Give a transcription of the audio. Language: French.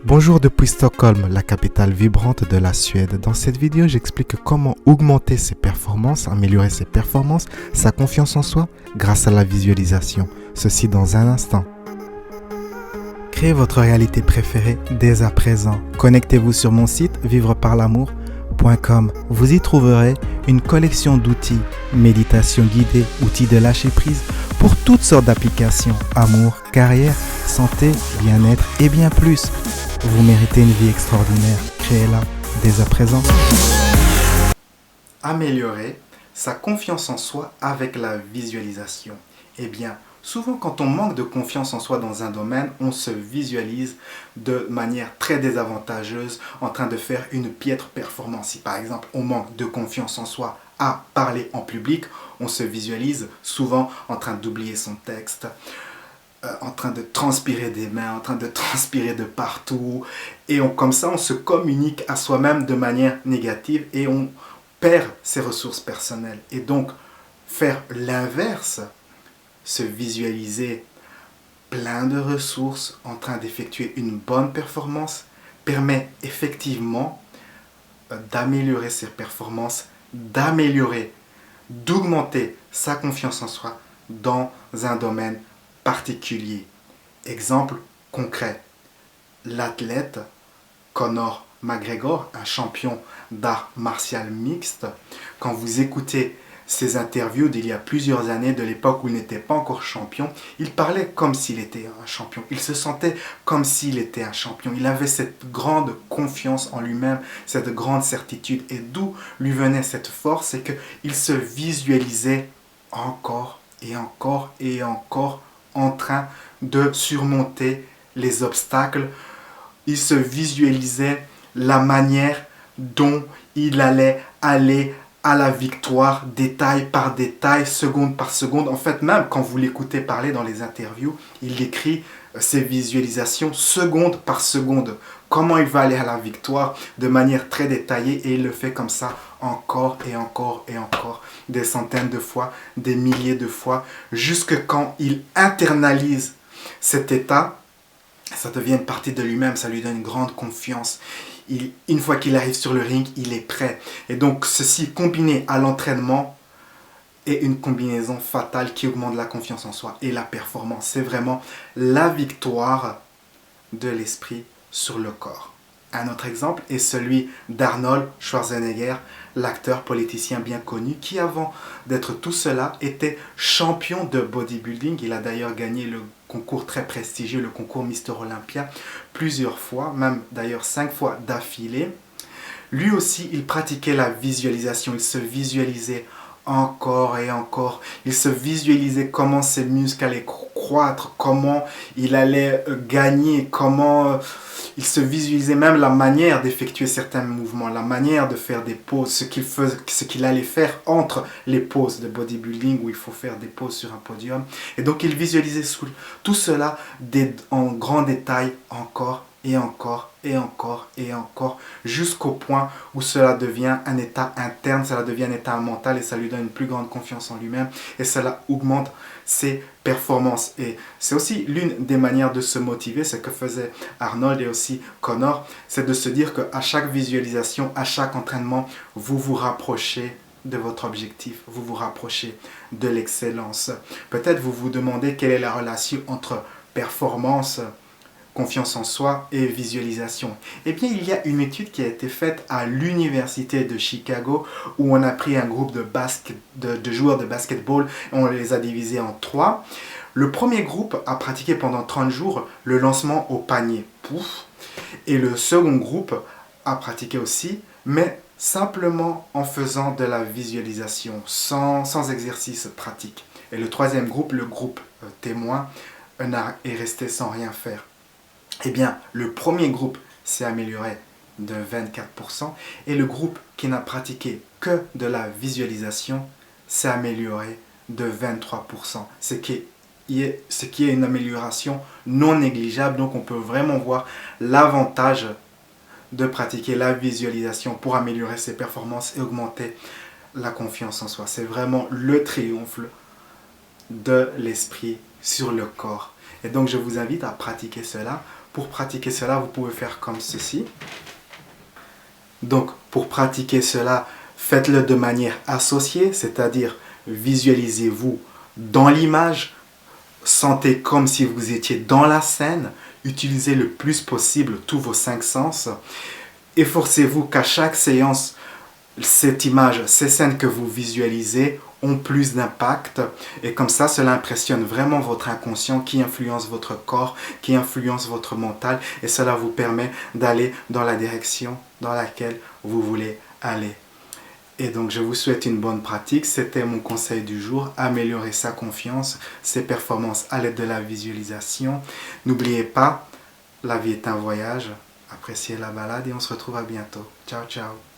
Bonjour depuis Stockholm, la capitale vibrante de la Suède. Dans cette vidéo, j'explique comment augmenter ses performances, améliorer ses performances, sa confiance en soi grâce à la visualisation. Ceci dans un instant. Créez votre réalité préférée dès à présent. Connectez-vous sur mon site vivreparlamour.com. Vous y trouverez une collection d'outils, méditation guidée, outils de lâcher prise pour toutes sortes d'applications, amour, carrière, santé, bien-être et bien plus. Vous méritez une vie extraordinaire. Créez-la dès à présent. Améliorer sa confiance en soi avec la visualisation. Eh bien, souvent quand on manque de confiance en soi dans un domaine, on se visualise de manière très désavantageuse en train de faire une piètre performance. Si par exemple on manque de confiance en soi à parler en public, on se visualise souvent en train d'oublier son texte, en train de transpirer des mains, en train de transpirer de partout. Et comme ça, on se communique à soi-même de manière négative et on perd ses ressources personnelles. Et donc, faire l'inverse, se visualiser plein de ressources en train d'effectuer une bonne performance, permet effectivement d'améliorer ses performances, d'augmenter sa confiance en soi dans un domaine particulier. Exemple concret, l'athlète Conor McGregor, un champion d'art martial mixte, quand vous écoutez ses interviews d'il y a plusieurs années, de l'époque où il n'était pas encore champion, il parlait comme s'il était un champion, il se sentait comme s'il était un champion, il avait cette grande confiance en lui-même, cette grande certitude, et d'où lui venait cette force, c'est qu'il se visualisait encore et encore et encore en train de surmonter les obstacles. Il se visualisait la manière dont il allait aller à la victoire, détail par détail, seconde par seconde. En fait, même quand vous l'écoutez parler dans les interviews, il décrit ses visualisations seconde par seconde. Comment il va aller à la victoire de manière très détaillée, et il le fait comme ça encore et encore et encore, des centaines de fois, des milliers de fois, jusque quand il internalise cet état, ça devient une partie de lui-même, ça lui donne une grande confiance. Une fois qu'il arrive sur le ring, il est prêt. Et donc ceci combiné à l'entraînement est une combinaison fatale qui augmente la confiance en soi et la performance. C'est vraiment la victoire de l'esprit sur le corps. Un autre exemple est celui d'Arnold Schwarzenegger, l'acteur politicien bien connu, qui avant d'être tout cela était champion de bodybuilding. Il a d'ailleurs gagné le concours très prestigieux, le concours Mister Olympia, plusieurs fois, même d'ailleurs 5 fois d'affilée. Lui aussi, il pratiquait la visualisation, il se visualisait encore et encore. Il se visualisait comment ses muscles allaient croître, comment il allait gagner, comment il se visualisait même la manière d'effectuer certains mouvements, la manière de faire des poses, ce qu'il allait faire entre les poses de bodybuilding où il faut faire des poses sur un podium. Et donc il visualisait tout cela en grand détail encore et encore et encore et encore, jusqu'au point où cela devient un état interne, cela devient un état mental et ça lui donne une plus grande confiance en lui-même et cela augmente ses performances. Et c'est aussi l'une des manières de se motiver, ce que faisait Arnold et aussi Conor, c'est de se dire qu'à chaque visualisation, à chaque entraînement, vous vous rapprochez de votre objectif, vous vous rapprochez de l'excellence. Peut-être vous vous demandez quelle est la relation entre performance, confiance en soi et visualisation. Eh bien, il y a une étude qui a été faite à l'université de Chicago où on a pris un groupe de joueurs de basketball et on les a divisés en 3. Le premier groupe a pratiqué pendant 30 jours le lancement au panier. Pouf. Et le second groupe a pratiqué aussi, mais simplement en faisant de la visualisation, sans exercice pratique. Et le troisième groupe, le groupe témoin, est resté sans rien faire. Eh bien, le premier groupe s'est amélioré de 24% et le groupe qui n'a pratiqué que de la visualisation s'est amélioré de 23%. Ce qui est une amélioration non négligeable. Donc, on peut vraiment voir l'avantage de pratiquer la visualisation pour améliorer ses performances et augmenter la confiance en soi. C'est vraiment le triomphe de l'esprit sur le corps. Et donc je vous invite à pratiquer cela. Pour pratiquer cela, vous pouvez faire comme ceci. Donc pour pratiquer cela, faites-le de manière associée, c'est-à-dire visualisez-vous dans l'image, sentez comme si vous étiez dans la scène, utilisez le plus possible tous vos 5 sens. Efforcez-vous qu'à chaque séance, cette image, ces scènes que vous visualisez ont plus d'impact et comme ça, cela impressionne vraiment votre inconscient qui influence votre corps, qui influence votre mental et cela vous permet d'aller dans la direction dans laquelle vous voulez aller. Et donc, je vous souhaite une bonne pratique. C'était mon conseil du jour, améliorer sa confiance, ses performances à l'aide de la visualisation. N'oubliez pas, la vie est un voyage. Appréciez la balade et on se retrouve à bientôt. Ciao, ciao.